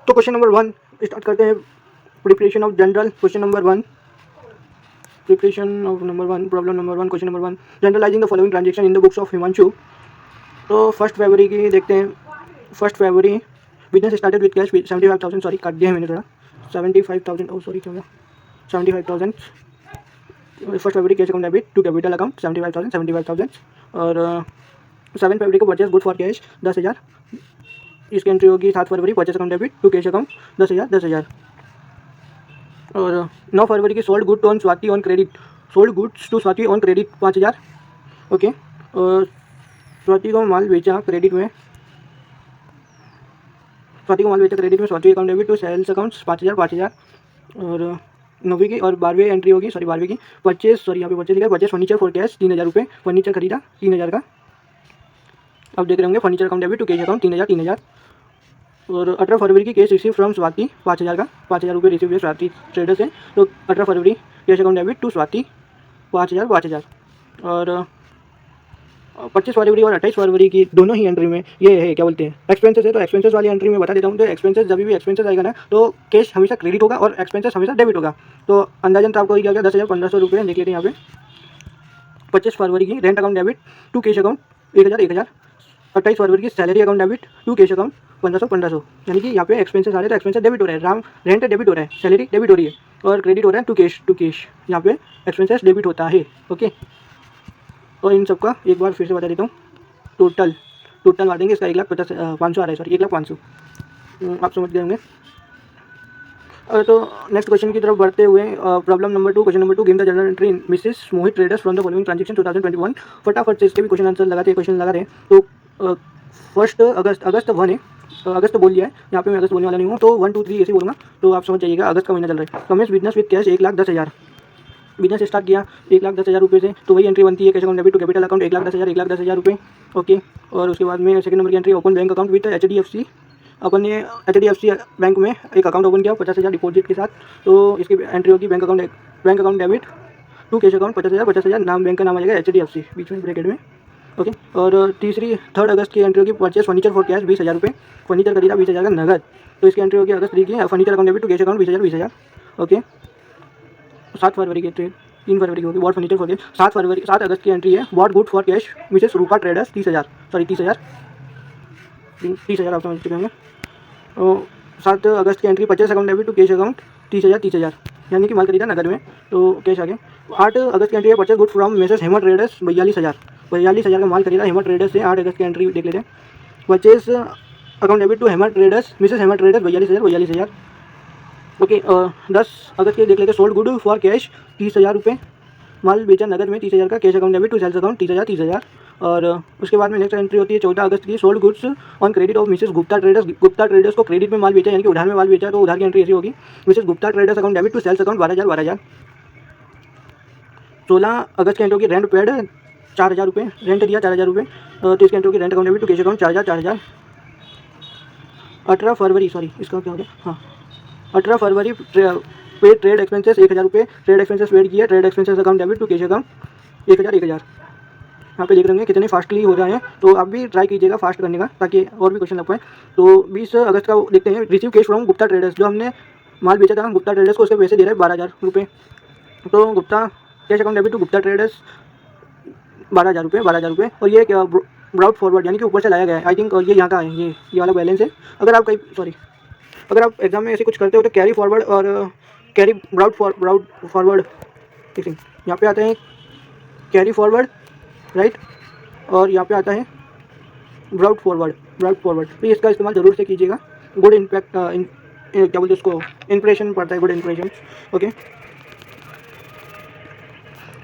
तो question number 1 start करते हैं। Preparation of general question number 1, preparation of number 1, problem number 1, question number 1, journalizing the following transaction in the books of Himanshu. तो 1 फरवरी की देखते हैं। 1 फरवरी business started with cash 75,000, sorry काट दिया है मैंने थोड़ा, 75,000, ओ सॉरी क्या हो गया, 75,000। 1 फरवरी cash account debit to capital account 75,000। और 7 फरवरी को परचेज गुड फॉर कैश 10,000। इसकी एंट्री होगी 7 फरवरी purchase account debit to cash account 10,000। और 9 फरवरी की sold good on Swati on credit, sold goods to Swati on credit 5,000। Okay, और स्वाति को माल बेचा क्रेडिट में, Swati account debit to sales accounts 5,000। और 9वीं की और 12वीं एंट्री होगी, 12वीं की परचेज, यहाँ पे परचेज लिखा है, परचेज फर्नीचर फॉर कैश 3,000 रुपये, फर्नीचर खरीदा 3,000 का। अब देख रहे होंगे furniture account debit to cash account 3,000। और 18 फरवरी की कैश रिसीव फ्रॉम स्वाति 5,000 का, 5,000 रुपये रिसीव हुए स्वाति ट्रेडर से। तो 18 फरवरी cash account debit to Swati 5,000। और 25 फरवरी और 28 फरवरी की दोनों ही एंट्री में ये है, क्या बोलते हैं, एक्सपेंसेस है। तो एक्सपेंसेस वाली एंट्री में बता देता हूँ। तो एक्सपेंसेस, जब भी एक्सपेंसेस आएगा ना, तो कैश हमेशा क्रेडिट होगा और एक्सपेंसेस हमेशा डेबिट होगा। तो अंदाजन तो आपको क्या गया 10,000-1,500 रुपये देख लेते हैं यहाँ पे। 25 फरवरी की rent account debit to cash account 1,000। 28 फरवरी की salary account debit to cash account 1,500। यानी कि यहाँ पे एक्सपेंसेस आ रहे हैं तो एक्सपेंसेस डेबिट हो रहा है, रेंट डेबिट हो रहा है, सैलरी डेबिट हो रही है और क्रेडिट हो रहा है टू कैश। यहाँ पे एक्सपेंसेस डेबिट होता है। ओके, और इन सबका एक बार फिर से बता देता हूँ। टोटल मार देंगे इसका 1,50,500 आ रहा है, सॉरी 1,500, आप समझ गए होंगे। तो नेक्स्ट क्वेश्चन की तरफ बढ़ते हुए, problem number 2, question number 2, give the journal entry in Mrs Mohit traders from the following transaction 2021। फटाफट से इसके भी क्वेश्चन आंसर लगाते हैं। तो 1 अगस्त 1 है, अगस्त बोल दिया है, यहाँ पे मैं अगस्त बोलने वाला नहीं हूँ, तो 1 2 3 ऐसे बोलूँगा, तो आप समझ जाइएगा अगस्त का महीना चल रहा है। Commence business with cash 1,10,000, business start किया 1,10,000 रुपये से, तो वही एंट्री बनती है cash account debit to capital account 1,10,000 रुपये। ओके, और उसके बाद में सेकंड नंबर की entry open bank account with HDFC। अपन ने HDFC बैंक में एक अकाउंट ओपन किया 50,000 डिपॉजिट के साथ, तो इसकी एंट्री होगी bank account debit to cash account 50,000, नाम बैंक का नाम आ जाएगा HDFC बीच में ब्रैकेट में। ओके, और 3 अगस्त की एंट्री होगी परचेज फर्नीचर फॉर कैश 20,000 रुपये, फर्नीचर खरीदा 20,000 का नगद, तो इसकी एंट्री होगी अगस्त 3 की furniture account debit to cash account 20,000। Okay, 7 फरवरी की एंट्री, 3 फरवरी की होगी बॉट फर्नीचर फॉर कैश। 7 अगस्त की एंट्री है bought good for cash Mrs Rupa traders 30,000, sorry 30,000 आप समझ चुके होंगे। और 7 अगस्त की entry purchase account debit to cash account 30,000, यानी कि माल खरीदा नगद में, तो कैश आ गया। 8 अगस्त की एंट्री है purchase good from Mrs Hema traders 42,000 का माल खरीदा हेमा ट्रेडर्स से। 8 अगस्त की एंट्री देख लेते हैं, purchase account debit to Hema traders Mrs Hema traders 42,000। Okay, 10 अगस्त के देख लेते हैं, सोल्ड गुड फॉर कैश 30,000 रुपये, माल बेचा नगद में 30,000 का, cash account debit to sales account 30,000। और उसके बाद में नेक्स्ट एंट्री होती है 14 अगस्त की, sold goods on credit of Mrs Gupta traders को क्रेडिट में माल बेचा, यानी कि उधार में माल बेचा, तो उधार की एंट्री ऐसी होगी Mrs Gupta traders account debit to sales account 12,000। 16 अगस्त की एंट्री होगी रेंट पेड 4,000 रुपये, रेंट दिया 4,000 रुपये, तो इसकी एंट्री होगी rent account debit to cash account 4,000। 18 फरवरी, सॉरी इसका क्या हो गया, हाँ 18 फरवरी पेड ट्रेड एक्सपेंसेस 1,000 रुपये, ट्रेड एक्सपेंसेस पेड किया, trade expenses account debit to cash account 1,000। यहाँ पे देख रहे हैं कितने फास्टली हो रहे हैं, तो आप भी ट्राई कीजिएगा फास्ट करने का ताकि और भी क्वेश्चन लग पाए। तो 20 अगस्त का देखते हैं, receive cash from Gupta traders, जो हमने माल बेचा था गुप्ता ट्रेडर्स को, उसके पैसे दे रहे हैं 12,000 रुपये, तो Gupta cash account debit to Gupta traders 12,000 रुपये। और ये क्या ब्राउट फॉरवर्ड, यानी कि ऊपर से लाया गया है, आई थिंक ये यहाँ का है, ये वाला बैलेंस है। अगर आप एग्जाम में ऐसे कुछ करते हो तो कैरी फॉरवर्ड और कैरी ब्राउट फॉरवर्ड, यहाँ पे आता है कैरी फॉरवर्ड, राइट, और यहाँ पे आता है ब्राउट फॉरवर्ड, तो इसका इस्तेमाल जरूर से कीजिएगा। गुड इम्पैक्ट क्या बोलते हैं उसको, इंप्रेशन पड़ता है, गुड इंप्रेशन। ओके,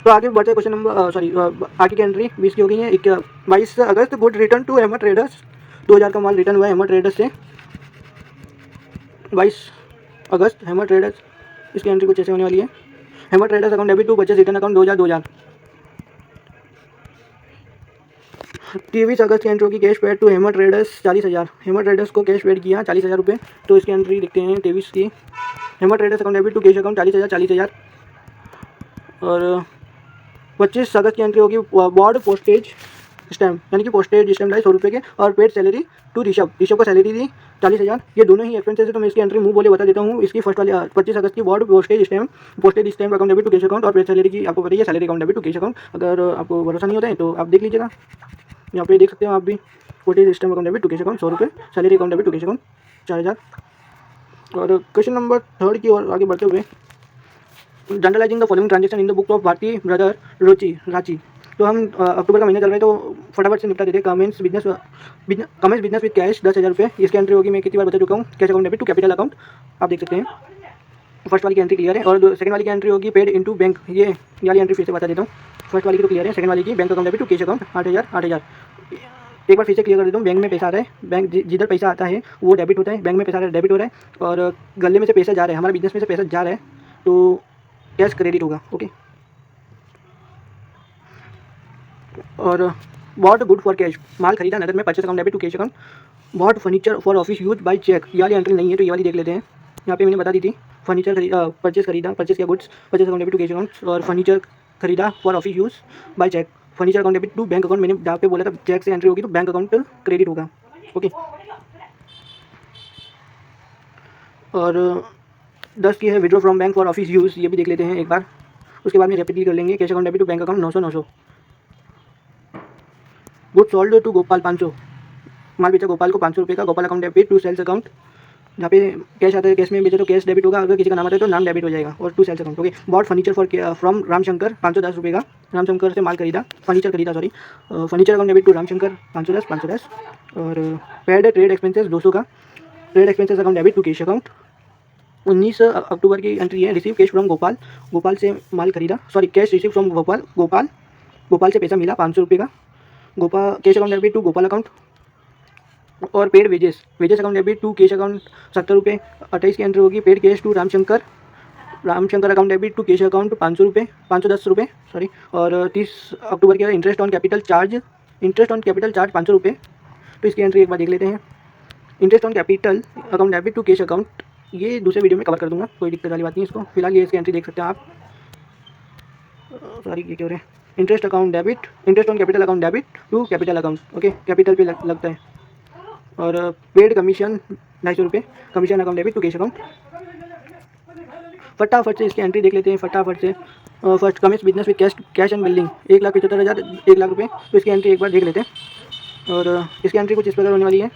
तो आगे बढ़ते क्वेश्चन नंबर, आगे की एंट्री 20 की हो गई है। 22 अगस्त good return to Hema traders, 2,000 का माल रिटर्न हुआ है हेमा ट्रेडर्स से। 22 अगस्त हेमा ट्रेडर्स, इसकी एंट्री कुछ ऐसे होने वाली है, Hema traders account debit to purchase return account 2,000। 23 अगस्त की एंट्री होगी cash paid to Hema traders 40,000, Hema traders को कैश पेड किया 40,000 रुपये, तो इसकी एंट्री देखते हैं 23 की, Hema traders account debit to cash account 40,000। और 25 अगस्त की एंट्री होगी बॉर्ड पोस्टेज स्टैम्प, यानी कि पोस्टेज स्टैम्प लाए 100 रुपये के, और पेड सैलरी टू ऋषभ को सैलरी दी 40,000, ये दोनों ही एक्सपेंसेस है। तो मैं इसकी एंट्री मुंह बोले बता देता हूँ। इसकी फर्स्ट वाली 25 अगस्त की वार्ड postage stamp account debit to cash account, और फिर सैलरी की आपको बताइए salary account debit to cash account. अगर आपको भरोसा नहीं होता है तो आप देख लीजिएगा, यहाँ पे देख सकते हो आप भी। Postage stamp account debit to cash account 100 रुपये, salary account debit to cash account 4,000। और क्वेश्चन नंबर 3 की ओर आगे बढ़ते हुए, generalising the following transaction in the book of Bharati brother Ranchi. तो हम अक्टूबर का महीना चल रहा है तो फटाफट से निपटा देते हैं। कमेंस बिजनेस विद कैश 10,000 रुपये, इसकी एंट्री होगी, मैं कितनी बार बता चुका हूँ, cash account debit to capital account, आप देख सकते हैं। फर्स्ट वाली की एंट्री क्लियर है। और सेकंड वाली की एंट्री होगी पेड इनटू बैंक, ये वाली एंट्री फिर से बता देता हूँ। फर्स्ट वाली की तो क्लियर है, सेकंड वाली की bank account debit to cash account 8,000। एक बार फिर से क्लियर कर देता हूँ। बैंक में पैसा आ रहा है, बैंक जिधर पैसा आता है वो डेबिट होता है, बैंक में पैसा आ रहा है डेबिट हो रहा है, और गले में से पैसा जा रहा है, हमारे बिजनेस में से पैसा जा रहा है तो कैश क्रेडिट होगा। ओके, और बॉट गुड फॉर कैश, माल खरीदा नगद में, purchase account debit to cash account. Bought furniture for office use by cheque, ये वाली एंट्री नहीं है तो ये वाली देख लेते हैं। यहाँ पे मैंने बता दी थी, फर्नीचर परचेस किया goods, purchase account debit to cash account. और फर्नीचर खरीदा for office use by cheque, furniture account debit to bank account. मैंने जहाँ पे बोला था चेक से एंट्री होगी तो बैंक अकाउंट क्रेडिट होगा। ओके, और 10 की है withdraw from bank for office use, ये भी देख लेते हैं एक बार, उसके बाद में रेपिडली कर लेंगे। Cash account debit to bank account 900। Good sold to Gopal 500, माल बेचा गोपाल को 500 रुपये का। Gopal account debit to sales account, जहाँ पे कैश आता है कैश में बेचा तो कैश डेबिट होगा, अगर किसी का नाम आता है तो नाम डेबिट हो जाएगा, और to sales account. Okay, bought furniture from Ramshankar 510 रुपये का, रामशंकर से माल खरीदा, furniture account debit to Ramshankar 510। और पेड ट्रेड एक्सपेंसेस 200 का, trade expenses account debit to cash account. 19 अक्टूबर की एंट्री है, रिसीव कैश फ्रॉम गोपाल से माल खरीदा, कैश रिसीव फ्रॉम गोपाल से पैसा मिला 500 रुपये का। Cash account debit to Gopal account. और paid wages account debit to cash account 70 रुपये। 28 की एंट्री होगी, paid cash to Ramshankar account debit to cash account 510 रुपये सॉरी। और 30 अक्टूबर के इंटरेस्ट ऑन कैपिटल चार्ज 500 रुपये। तो इसकी एंट्री एक बार देख लेते हैं। Interest on capital account debit to cash account, ये दूसरे वीडियो में कवर कर दूंगा, कोई दिक्कत वाली बात नहीं इसको। फिलहाल ये इसकी एंट्री देख सकते हैं आप। सॉरी, ये क्यों रहे, interest on capital account debit to capital account. Okay, capital पे लगता है। और पेड कमीशन 250 रुपये, commission account debit to cash account. फटाफट से इसकी एंट्री देख लेते हैं फटाफट से। First commences business with cash and building 1,75,000, 1 lakh रुपये। तो इसकी एंट्री एक बार देख लेते हैं। और इसकी एंट्री कुछ इस प्रकार होने वाली है।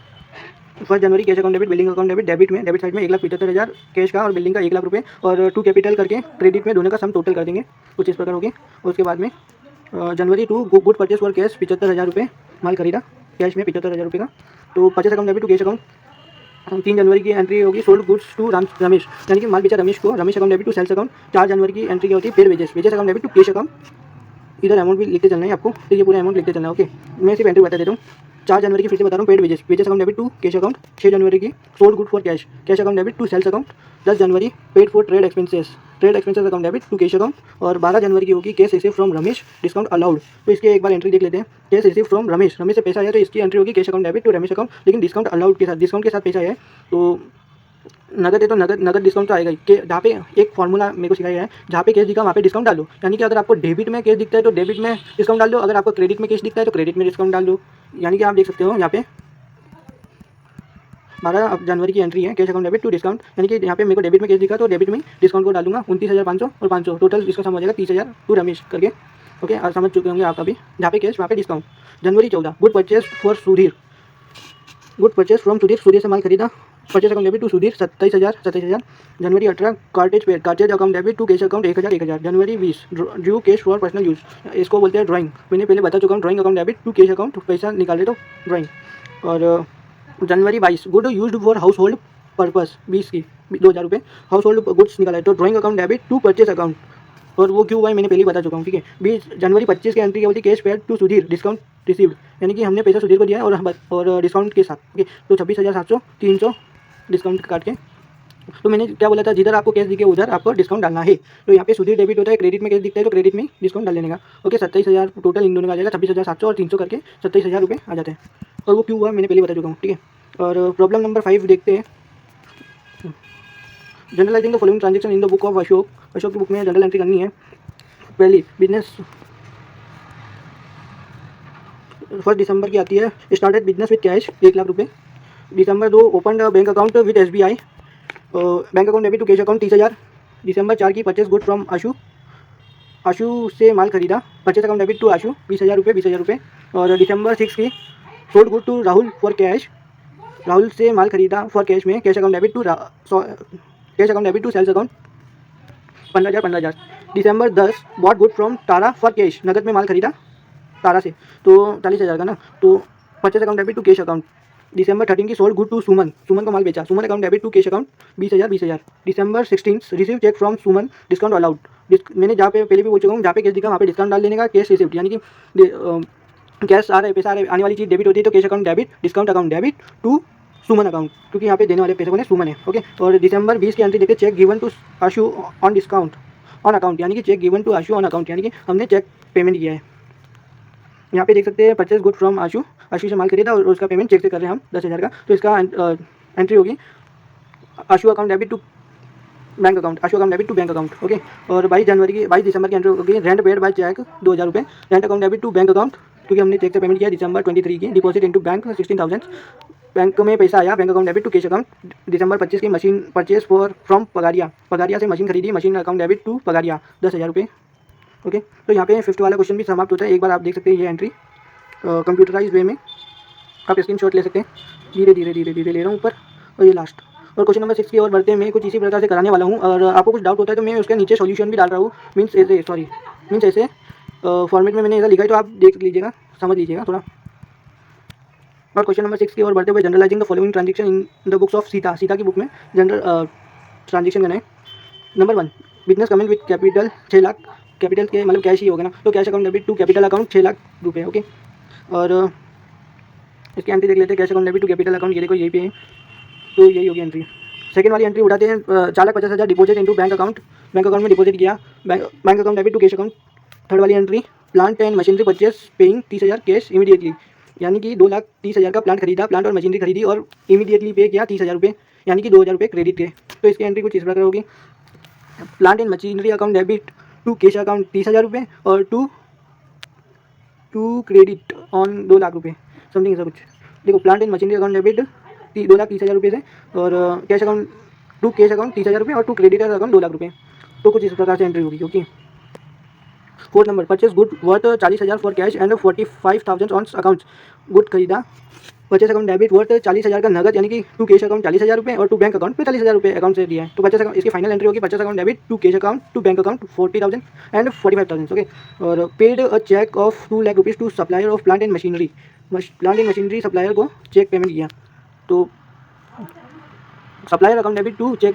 1 जनवरी cash account debit, building account debit, debit side में 1,75,000 कैश का और बिल्डिंग का 1 लाख रुपये, और टू कैपिटल करके क्रेडिट में दोनों का सम टोटल कर देंगे, कुछ इस प्रकार होगी। उसके बाद में जनवरी to good purchase for cash 75,000 रुपये, माल खरीदा कैश में 75,000 रुपये का। तो purchase account debit to cash account. 3 जनवरी की एंट्री होगी, सोल्ड गुड्स टू रमेश, यानी कि माल बेचा रमेश को, Ramesh account debit to sales account. 4 जनवरी की एंट्री क्या होती है, paid wages account debit to cash account. इधर अमाउंट भी लिखते चलना है आपको, तो ये पूरा अमाउंट लिखते चलना है। ओके, मैं सिर्फ एंट्री बता देता हूँ। 4 जनवरी की फिर से बता रहा हूँ, paid wages account debit to cash account. 6 जनवरी की sold good for cash account debit to sales account. 10 January paid for trade expenses account debit to cash account. और 12 जनवरी की होगी cash receive from Ramesh, discount allowed. तो इसके एक बार entry देख लेते हैं। कैश रिसीव फ्रॉम रमेश से पैसा आया तो इसकी एंट्री होगी cash account debit to Ramesh account, लेकिन डिस्काउंट अलाउड के साथ पैसा आया है। तो नगद है तो नगद डिस्काउंट तो आएगा ही। कि जहाँ पे एक फॉर्मूला मेरे को सिखाया है, जहाँ पे कैश दिखा वहाँ पे डिस्काउंट डालो, यानी कि अगर आपको डेबिट में कैश दिखता है तो डेबिट में डिस्काउंट डाल दो, अगर आपको क्रेडिट में कैश दिखता है तो क्रेडिट में डिस्काउंट डाल दो। यानी कि आप देख सकते हो यहाँ पे 12 जनवरी की एंट्री है, cash account debit to discount, यानी कि यहाँ पे मेरे को डेबिट में कैश दिखा तो डेबिट में डिस्काउंट को डालूंगा। 29,500 और 500 टोटल इसका सम हो जाएगा 30,000 टू रमेश करके। ओके, आज समझ चुके होंगे आप अभी, जहाँ पे कैश वहाँ पे discount. January 14 good purchase from Sudhir से माल खरीदा, purchase account debit to Sudhir 27,000। January 18 cartage account debit to cash account 1,000। January 20 due cash for personal use, इसको बोलते हैं ड्राइंग, मैंने पहले बता चुका हूँ। Drawing account debit to cash account, पैसा निकाले तो ड्राइंग। और January 22 good used for household purpose 20 की 2,000 रुपये, हाउस होल्ड गुड्स निकाला है तो drawing account debit to purchase account. और वो क्यों हुआ है मैंने पहले बता चुका हूँ, ठीक है। 20 जनवरी 25 की एंट्री क्या होती है, cash paid to Sudhir, discount received, यानी कि हमने पैसा सुधीर को दिया है और डिस्काउंट के साथ। ठीक है, तो 26,700 300 डिस्काउंट काट के। तो मैंने क्या बोला था, जिधर आपको कैश दिखे उधर आपको डिस्काउंट डालना है। तो यहाँ पे सुधीर डेबिट होता है, क्रेडिट में कैश दिखता है तो क्रेडिट में डिस्काउंट डाल लेने का। ओके, 27,000 टोटल इन दोनों का आ जाएगा, 26,700 और 300 करके 27,000 रुपये आ जाते हैं। और वो क्यों हुआ मैंने पहले बता चुका हूँ, ठीक है। और प्रॉब्लम नंबर 5 देखते हैं। Journalizing the following transaction in the book of Ashok की बुक में जनरल एंट्री करनी है। पहली बिजनेस 1 दिसंबर की आती है, started business with cash 1 lakh रुपये। December 2 open bank account with SBI, bank account debit to cash account 30,000। दिसंबर 4 की purchase good from Ashu, Ashu से माल खरीदा, purchase account debit to Ashu 20,000 रुपये, 20,000 रुपये। और दिसंबर 6 की sold good to Rahul for cash, Rahul से माल खरीदा फॉर कैश में, cash account debit to cash account debit to sales account 15,000, 15,000। December 10 bought good from Tara for cash, नगद में माल खरीदा तारा से, तो 40,000 का ना, तो purchase account debit to cash account. दिसंबर 13 की sold good to Suman, Suman को माल बेचा, Suman account debit to cash account 20,000, 20,000। दिसंबर 16 receive cheque from Suman, discount allowed, मैंने जहाँ पे पहले भी बोल चुका हूँ, जहाँ पे कैश दिखा वहाँ पे डिस्काउंट डाल देने का, कैश रिसिप्ट, यानी कि कैश आ रहा है, पैसा आ रहा है, आने वाली चीज़ डेबिट होती है तो cash account debit, discount account debit to Suman account, क्योंकि यहाँ पे देने वाले पैसे कौन है, सुमन है। ओके, और दिसंबर 20 की एंट्री देखते, cheque given to Ashu on discount on account, यानी कि cheque given to Ashu on account, यानी कि हमने चेक पेमेंट किया है। यहाँ पे देख सकते हैं purchase good from Ashu, Ashu से माल खरीदा और उसका पेमेंट चेक से कर रहे हैं हम 10,000 का, तो इसका एंट्री होगी Ashu account debit to bank account, Ashu account debit to bank account. Okay, और 22 दिसंबर की एंट्री होगी रेंट पेड बाय चेक 2,000 रुपये, rent account debit to bank account, क्योंकि हमने चेक से पेमेंट किया दिसंबर 23 की। डिपॉजिट इनटू बैंक 16,000, बैंक में पैसा आया, bank account debit to cash account. दिसंबर 25 की machine purchase for from Pagaria, Pagaria से मशीन खरीदी, machine account debit to Pagaria 10,000 रुपये। ओके, तो यहाँ पे 50 वाला क्वेश्चन भी समाप्त होता है। एक बार आप देख सकते हैं ये एंट्री कंप्यूटराइज वे में, आप स्क्रीनशॉट ले सकते हैं। धीरे धीरे धीरे धीरे ले रहा हूँ ऊपर, और ये लास्ट। और क्वेश्चन नंबर 6 की ओर बढ़ते हैं, मैं कुछ इसी प्रकार से कराने वाला हूँ, और आपको कुछ डाउट होता है तो मैं उसके नीचे सॉल्यूशन भी डाल रहा हूँ, मीन्स ऐसे फॉर्मेट में मैंने ऐसा लिखा है, तो आप देख लीजिएगा, समझ लीजिएगा थोड़ा। और क्वेश्चन नंबर 6 की ओर बढ़ते हुए, generalising the following transaction in the books of Sita, Sita की बुक में जनरल ट्रांजेक्शन करना है। Number 1, business commenced with capital 6 lakh, capital के मतलब कैश ही होगा ना, तो cash account debit to capital account 6 lakh रुपये। ओके, और इसकी एंट्री देख लेते हैं, cash account debit to capital account, ये देखो यही पे है, तो यही होगी एंट्री। सेकंड वाली एंट्री उठाते हैं, 4,50,000 deposit into bank account, bank account में डिपॉजिट किया, bank account debit to cash account. Third वाली entry, plant and machinery purchase paying 30,000 cash immediately, यानी कि 2,30,000 का प्लांट खरीदा, प्लांट और मशीनरी खरीदी और इमीडिएटली पे किया 30,000 रुपये, यानी कि 2,000 रुपये क्रेडिट के। तो इसकी एंट्री कुछ इस प्रकार होगी, plant and machinery account debit to cash account 30,000 रुपये, और टू क्रेडिट ऑन 2 लाख रुपये, समथिंग ऐसा कुछ। देखो, plant and machinery account debit 2,30,000 रुपये से, और cash account to cash account 30,000 रुपये, और टू क्रेडिटर अकाउंट 2 लाख रुपये। तो कुछ इस प्रकार से एंट्री होगी, क्योंकि fourth number, purchase good worth 40,000 for cash and 45,000 on account, good खरीदा, परचेज अकाउंट डेबिट वर्थ 40,000 का नगद, यानी कि टू कैश अकाउंट 40,000 रुपये और टू बैंक अकाउंट 45,000 रुपये अकाउंट से दिया है। तो परचेज अकाउंट, इसकी फाइनल एंट्री होगी purchase account debit to cash account to bank account 40,000 and 45,000। Okay, और paid a cheque of 2 lakh rupees to supplier of plant and machinery, plant and machinery supplier को cheque payment किया, तो supplier account debit to cheque,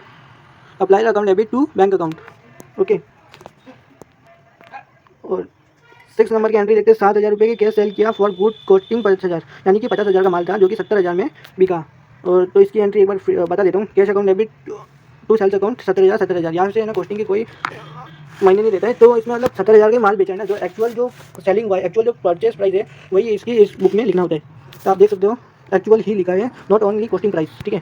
supplier account debit to bank account. Okay, और 6 number की entry देखते हैं, 7,000 रुपये के cash cell किया फॉर गुड कॉस्टिंग 50,000, यानी कि 50,000 का माल था जो कि 70,000 में बिका। और तो इसकी एंट्री एक बार बता देता हूँ, cash account debit to sales account 70,000, 70,000 यहाँ से है ना, कॉस्टिंग की कोई मायने नहीं देता है, तो इसमें मतलब 70,000 के माल बेचा है ना, जो एक्चुअल जो सेलिंग हुआ है, एक्चुअल जो परचेज प्राइस है, वही इसकी इस बुक में लिखना होता है। तो आप देख सकते हो, एक्चुअल ही लिखा है, नॉट ओनली कॉस्टिंग प्राइस। ठीक है,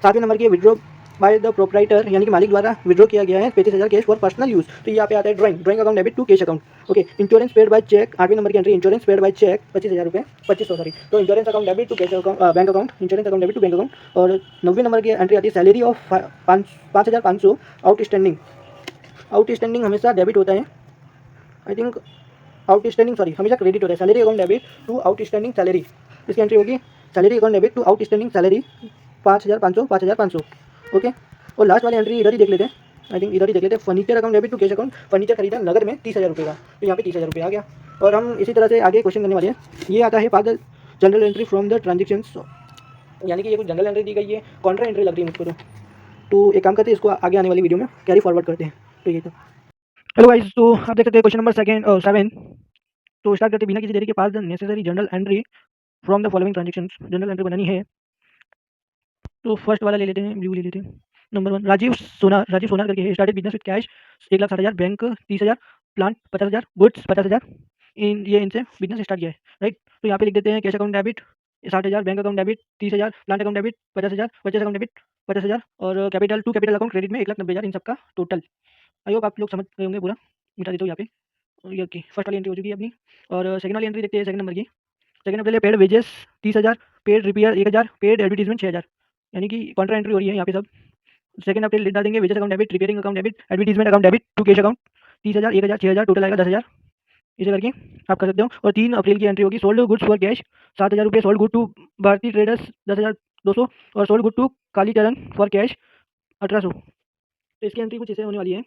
7वें नंबर की विड्रॉ बाय द प्रोपराइटर, यानी कि मालिक द्वारा विड्रॉ किया गया है 35,000 कैश फॉर पर्सनल यूज, तो यहाँ पे आता है drawing account debit to cash account. Okay, insurance paid by cheque, 8वें नंबर की entry, insurance paid by cheque 25,000 रुपये, 2500 सॉरी, तो insurance account debit to cash account bank account, insurance account debit to bank account. और 90वें number की entry आती है, salary of 5,500 outstanding हमेशा डेबिट होता है, आई थिंक आउटस्टैंडिंग सॉरी हमेशा क्रेडिट होता है, salary account debit to outstanding salary, इसकी एंट्री होगी salary account debit to outstanding salary 5,500। Okay, और लास्ट वाली एंट्री इधर ही देख लेते हैं, आई थिंक इधर ही देख लेते हैं, furniture account debit to cash account, furniture खरीदा नगद में 30,000 रुपये का, तो यहाँ पे 30,000 रुपये आ गया। और हम इसी तरह से आगे क्वेश्चन करने वाले हैं। ये आता है pass the journal entry from the transactions, यानी कि ये कुछ जनरल एंट्री दी गई है, कॉन्ट्रा एंट्री लग रही है मुझको, तो एक काम करते हैं, इसको आगे आने वाली वीडियो में कैरी फॉरवर्ड करते हैं। तो ये तो हेलो गाइस, तो आप देख सकते हैं क्वेश्चन नंबर 7, तो स्टार्ट करते बिना किसी देरी के, pass the necessary journal entry from the following transactions, journal entry बनानी है। तो फर्स्ट वाला ले लेते हैं, ब्लू ले लेते हैं। नंबर 1, राजीव सोनार करके है, started business with cash 1,60,000, bank 30,000, plant 50,000, goods 50,000, इनसे बिजनेस स्टार्ट किया है, राइट। तो यहाँ पे लिख देते हैं cash account debit 60,000, bank account debit 30,000, plant account debit 50,000, purchase account debit 50,000, और capital to capital account credit में 1,90,000, इन सबका टोटल। आई होप आप लोग समझ गए होंगे पूरा, मिटा देता हूँ यहाँ पे। और ये फर्स्ट वाली एंट्री हो चुकी है अपनी। और सेकंड वाली एंट्री देखते हैं, सेकंड नंबर की, सेकंड अप्रैल है paid wages 30,000, paid repair 1,000, paid advertisement 6,000, यानी कि कॉन्ट्रा एंट्री हो रही है यहाँ पे सब। सेकंड अप्रैल लिख डाल देंगे, wages account debit, repairing account debit, advertisement account debit to cash account 30,000, 1,000, 6,000, total आएगा 10,000। इसे करके आप कर सकते हो। और 3 अप्रैल की एंट्री होगी, सोल्ड गुड्स फॉर कैश 7,000 रुपये, sold good to Bharti traders 10,200 और sold good to Kalicharan for cash 1,800। तो इसकी एंट्री कुछ ऐसे होने वाली है,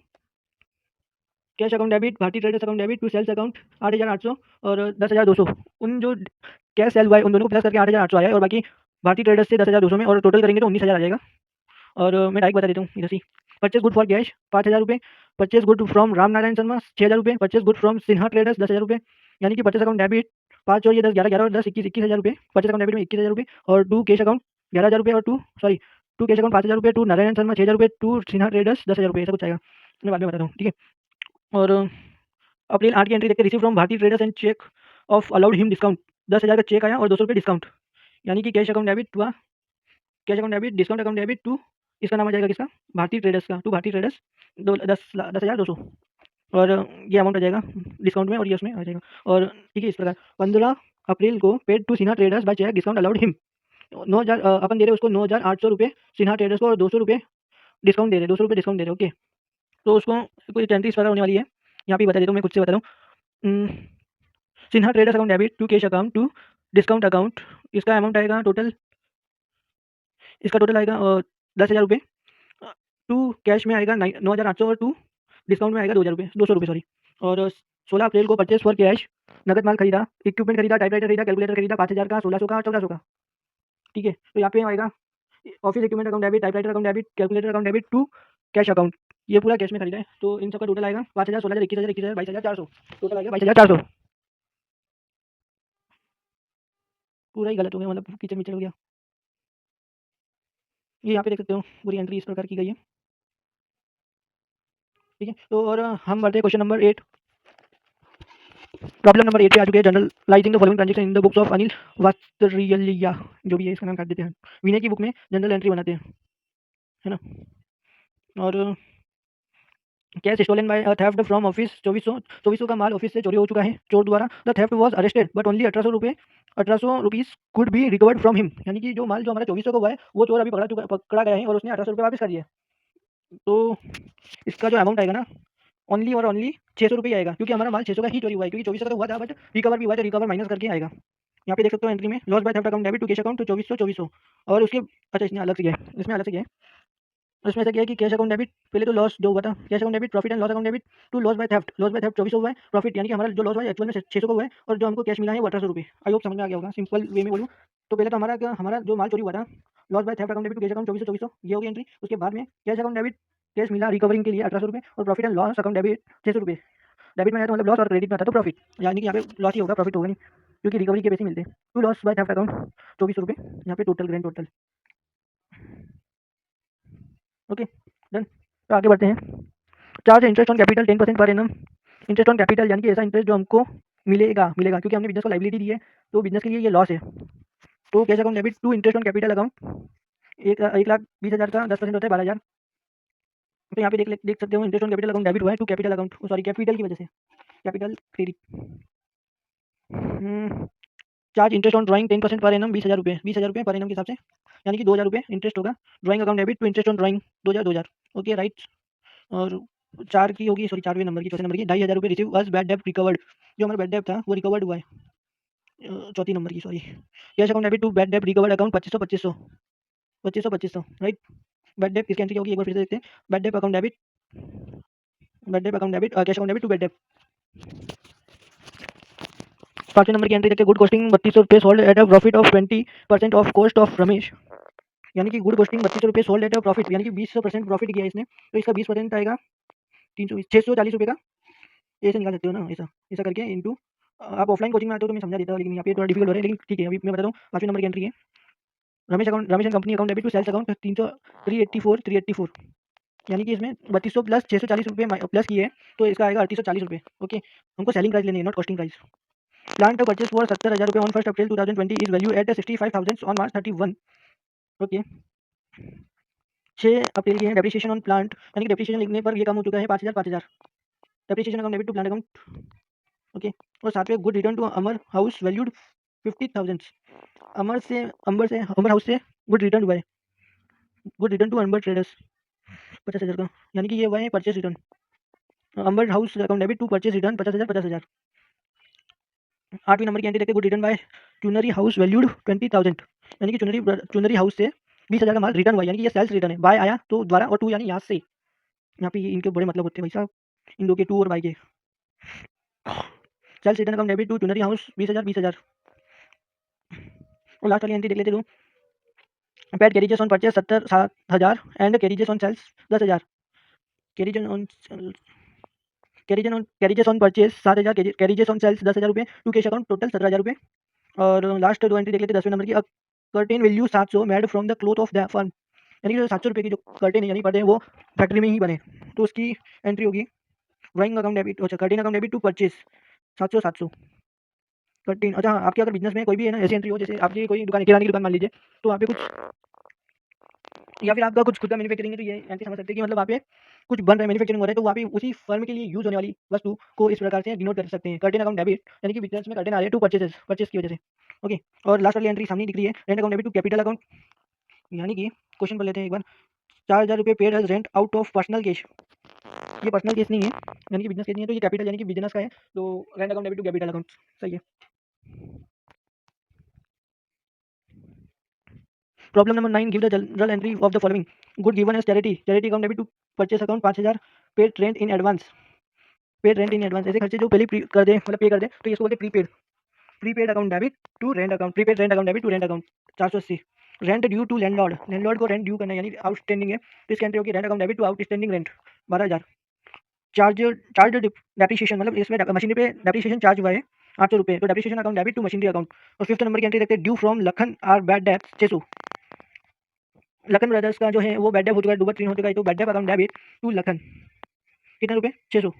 cash account debit, Bharti traders account debit to sales account 8,800 और 10,200। उन जो कैश सेल हुआ है उन दोनों को प्लस करके 8,800 आया है, और बाकी भारती ट्रेडर्स से 10,200 में, और टोटल करेंगे तो 19,000 आ जाएगा। और मैं डायरेक्ट बता देता हूँ इधर से। परचेज गुड फॉर कैश 5,000 रुपये, purchase good from Ram Narayan Sharma 6,000 रुपये, purchase good from Sinha traders 10,000 रुपये, यानी कि परचेज अकाउंट डेबिट 5 और ये 10 11 11 और 10 21,000 रुपये, परचेज अकाउंट डेबिट में 21,000 रुपये, और टू कैश अकाउंट 11,000 रुपये, और टू कैश अकाउंट 5,000 रुपये, टू नारायण शर्मा 6,000 रुपये, टू सिन्हा ट्रेडर्स 10,000 रुपये, ऐसा कुछ आएगा, मैं बाद में बताता हूँ, ठीक है। और अप्रैल 8 की एंट्री देखते, receive from Bharti traders and cheque of allowed him discount 10,000 का चेक आया और 200 रुपये डिस्काउंट, यानी कि कैश अकाउंट डेबिट हुआ, cash account debit, discount account debit to, इसका नाम आ जाएगा किसका, भारती ट्रेडर्स का, टू भारती ट्रेडर्स 10,200, और ये अमाउंट आ जाएगा डिस्काउंट में, और ये उसमें आ जाएगा। और ठीक है, इस प्रकार 15 अप्रैल को paid to Sinha traders by cheque, discount allowed him 9,000, अपन दे रहे हैं उसको 9,800 रुपये सिन्हा ट्रेडर्स को, और 200 रुपये डिस्काउंट दे रहे हैं, 200 रुपये डिस्काउंट दे रहे हैं, ओके। तो उसको कोई एंट्री इस प्रकार होने वाली है, यहाँ पे बता देता हूँ, मैं खुद से बता रहा हूँ। Sinha traders account debit to cash account to discount account, इसका अमाउंट आएगा टोटल, इसका टोटल आएगा 10,000 रुपये, टू कैश में आएगा 9,800, और टू डिस्काउंट में आएगा 2,000 रुपये, 200 रुपये सॉरी। और 16 अप्रैल को परचेस फॉर कैश, नगद माल खरीदा, इक्विपमेंट खरीदा, टाइपराइटर खरीदा, कैलकुलेटर खरीदा 5,000 का, 1,600 का, 1,400 का, ठीक है। तो यहाँ पे आएगा office equipment account debit, typewriter account debit, calculator account debit to cash account, ये पूरा कैश में खरीदा है। तो इन सबका टोटल आएगा 5,000, 16,000, 21,000, 21,000, 22,400, टोटल आएगा 22,400। पूरा ही गलत हो गया, मतलब किचन मिचड़ हो गया। ये यहाँ पे देख सकते हो पूरी एंट्री इस प्रकार की गई है, ठीक है। तो और हम बढ़ते हैं क्वेश्चन नंबर 8, प्रॉब्लम नंबर 8 पे आ चुके हैं। Journalizing the following transaction in the books of Anil Vatsalya, जो भी है इसका नाम काट देते हैं, विनय की बुक में जनरल एंट्री बनाते हैं, है ना। और cash stolen by theft from office, 2400 का माल ऑफिस से चोरी हो चुका है चोर द्वारा, the theft was arrested but only 1,800 rupees could be recovered from him, यानी कि जो माल जो हमारा 2400 का हुआ है वो चोर अभी पकड़ा गया है, और उसने 1,800 रुपये वापस कर दिए। तो इसका जो अमाउंट आएगा ना, ओनली और ओनली 600 रुपये आएगा, क्योंकि हमारा माल 600 का ही चोरी हुआ है, क्योंकि 2400 का तो हुआ था बट रिकवर भी हुआ है, तो रिकवर माइनस करके आएगा। यहाँ पे देख सकते हो एंट्री में, loss by theft account debit to cash account तो 2400, और उसके अच्छा इसमें अलग से गया है, इसमें अलग से गया है। उसमें ऐसा किया है कि कैश अकाउंट डेबिट पहले तो लॉस जो हुआ था, cash account debit profit and loss account debit to loss by theft, loss by theft 2400 हुआ है, प्रॉफिट यानी कि हमारा जो लॉस हुआ है एक्चुअल में 600 का हुआ है, और जो हमको कैश मिला है वो 1,800 रुपये। आई होप समझ में आ गया होगा, सिंपल वे में बोलूँ तो पहले तो हमारा जो माल चोरी हुआ था, loss by theft account debit to cash account 2400 ये हो गई एंट्री। उसके बाद में कैश अकाउंट डेबिट, कैश मिला रिकवरिंग के लिए 1,800 रुपये, और profit and loss account debit 600 रुपये। डेबिट में आया तो मतलब लॉस, और क्रेडिट में आता तो प्रॉफिट, यानी कि यहाँ पे लॉस ही होगा, प्रॉफिट होगा नहीं, क्योंकि रिकवरी के पैसे मिलते हैं। To loss by theft account 2400 रुपये, यहाँ पे total grand total, okay done. तो आगे बढ़ते हैं। Charge interest on capital 10% per annum, interest on capital यानी कि ऐसा इंटरेस्ट जो हमको मिलेगा क्योंकि हमने बिजनेस को लाइबिलिटी दी है, तो बिजनेस के लिए ये लॉस है। तो cash account debit to interest on capital account 1,20,000 का 10% होता है 12,000। तो यहाँ पे देख सकते हो interest on capital account debit हुआ है to capital account, sorry capital की वजह से, capital credit. Charge interest on drawing 10% per annum 20,000 रुपये, 20,000 रुपये पर एनम के हिसाब से, यानी कि 2,000 रुपये इंटरेस्ट होगा। Drawing account debit to interest on drawing 2,000, okay right. और 4 की होगी, सॉरी 4वें नंबर की, चौथे नंबर की 2,500 रुपये रिसीव अस बैड डेब्ट रिकवर्ड, जो हमारा बैड डेब्ट था वो रिकवर्ड हुआ है, चौथी नंबर की sorry. Cash account debit to bad डेब्ट रिकवर्ड अकाउंट 2500 राइट। बैड डेब्ट किसकी एंट्री होगी एक बार फिर से देखते हैं। बैड डेब्ट account debit, cash account debit to bad डेब्ट। 5वें नंबर की एंट्री देखते हैं, गुड कॉस्टिंग 3,200 रुपये sold at a profit of 20% of cost of Ramesh, यानी कि गुड कॉस्टिंग 3,200 रुपये सोल्ड एट अ प्रॉफिट, यानी कि 20% प्रॉफिट किया इसने, तो इसका 20% आएगा 640 रुपये का, ऐसे निकाल सकते हो ना, ऐसा ऐसा करके इंटू, आप ऑफलाइन कोचिंग में आते हो तो मैं समझा देता हूँ, लेकिन यहाँ पे थोड़ा डिफिकल्ट हो रहा है, लेकिन ठीक है अभी मैं बताता हूँ। 5वें नंबर की एंट्री है, Ramesh and company account debit to sales account 384, यानी कि इसमें 3,200 प्लस 640 रुपये प्लस किए, तो इसका आएगा 3,840 रुपये, ओके। हमको सेलिंग प्राइस लेनी है, not costing price. Plant purchase for 70,000 रुपये on 1 April 2020 is value at 65,000 on March 31, okay. 6 अप्रैल की है, डेप्रिसिएशन ऑन प्लांट, यानी कि डेप्रिसिएशन लिखने पर ये कम हो चुका है 5,000, depreciation account debit to plant account, okay. और 7वें good return to Amar house valued 50,000। Ambar house से गुड रिटर्न हुआ है, good return to Ambar traders 50,000 का, यानी कि ये हुआ है purchase return. Ambar house account debit to purchase return 50,000 50,000। 8वीं नंबर की एंट्री देखते good return by Chunari house valued 20,000, यानी कि चुनरी हाउस से 20,000 का माल रिटर्न हुआ, यानी कि ये सेल्स रिटर्न है। बाय आया तो द्वारा और टू यानी यहाँ से। यहाँ पे इनके बड़े मतलब होते हैं भाई साहब, इन दो के टू और बाय के। Sales return account debit to Chunari house 20,000 20,000। और लास्ट वाली एंट्री देख लेते हैं paid carriages on purchase 7,000 and carriages on sales 10,000। Carriages on purchase 7,000, carriages on sales 10,000 रुपये, टू कैश अकाउंट टोटल 17,000 रुपये। और लास्ट दो एंट्री देख लेते हैं 10वें नंबर की। Curtain value 700 made from the cloth of the firm, यानी कि जो 700 रुपये की जो कर्टेन है यानी पर्दे हैं वो फैक्ट्री में ही बने, तो उसकी एंट्री होगी ड्राइंग अकाउंट डेबिट, अच्छा curtain account debit to purchase 700 curtain. अच्छा हाँ, आपके अगर बिजनेस में कोई भी है ना ऐसी एंट्री हो, जैसे आपकी कोई दुकान किराने की दुकान मान लीजिए, तो वहाँ पे कुछ या फिर आपका कुछ खुद का मैन्युफैक्चरिंग है, तो ये एंट्री समझ सकते हैं कि मतलब वहाँ पे कुछ बन रहा है, मैन्युफैक्चरिंग हो रहा है, तो वहाँ पे उसी फर्म के लिए यूज होने वाली वस्तु को इस प्रकार से डिनोट कर सकते हैं कर्टेन अकाउंट डेबिट, यानी कि बिजनेस में कर्टेन आ रहे हैं टू परचेज की वजह से। ओके, और लास्ट वाली एंट्री सामने दिख रही है rent account debit to capital account, यानी कि क्वेश्चन पढ़ लेते हैं एक बार। 4,000 रुपये paid as rent out of personal case, ये पर्सनल केस नहीं है, यानी कि बिजनेस केस नहीं है, तो ये कैपिटल यानी कि बिजनेस का है, तो rent account debit to capital account सही है। Problem number 9, give the journal entry of the following good given as charity account debit to purchase account 5,000 paid rent in advance, paid rent in advance ऐसे खर्चे जो पहले कर दे मतलब पे कर दे, तो इसको बोलते हैं prepaid. Prepaid account debit to rent account, prepaid rent account debit to rent account 480। Rent due to landlord, landlord को रेंट ड्यू करना है यानी आउटस्टैंडिंग है, तो इसकी एंट्री होगी rent account debit to outstanding rent 12,000। Charge charge depreciation, मतलब इसमें मशीनरी पे डेप्रिसिएशन चार्ज हुआ है 800 रुपये, तो depreciation account debit to machinery account. और 5th नंबर की एंट्री देखते हैं due from Lakhan are bad debt 600, Lakhan brothers का जो है वो बैड डेट हो चुका है, डूबा ट्रेन हो चुका है, तो bad debt account debit to Lakhan कितने रुपये 600।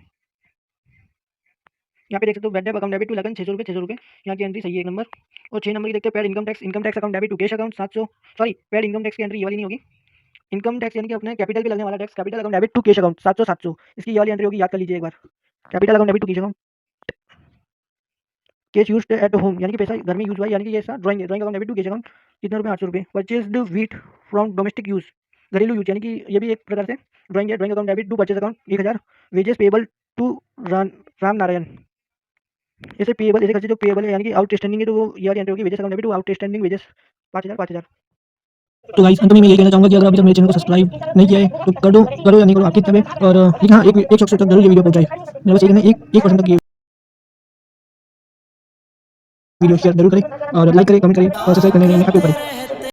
यहाँ पे देख सकते हो bad debt account debit to Lakhan 600 रुपये 600 रुपये, यहाँ की एंट्री सही है एक नंबर। और 6 नंबर की देखते हैं paid income tax account debit to cash account 700, sorry paid income tax की एंट्री ये वाली नहीं होगी, इनकम टैक्स यानी कि अपने कैपिटल पे लगने वाला tax, capital account debit to cash account 700 700, इसकी ये वाली एंट्री होगी, याद कर लीजिए एक बार, capital account debit to cash account. Cash used at home, यानी कि पैसा घर में यूज हुआ है, यानी कि ये ऐसा drawing account debit to cash account कितने रुपये 800 रुपये। Purchased wheat from domestic use, घरेलू यूज, यानी कि ये भी एक प्रकार से ड्राइंग है, drawing account debit to purchase account 1,000। Wages payable to Ram Narayan, ऐसे पेबल ऐसे खर्चे जो पेबल है यानी कि आउटस्टैंडिंग है, तो वो ये वाली एंट्री होगी wages account debit to outstanding wages 5,000 5,000। तो गाइस अंत में मैं ये कहना चाहूंगा कि अगर अभी तक मेरे चैनल को सब्सक्राइब नहीं किया है तो करो या नहीं करो आपकी इच्छा है, और लेकिन हाँ एक शख्स तक जरूर ये वीडियो पहुंचाए, मेरा बस ये कहना है, एक पर्सन तक ये वीडियो शेयर जरूर करें और लाइक करें, कमेंट करें और सब्सक्राइब करने के लिए करें।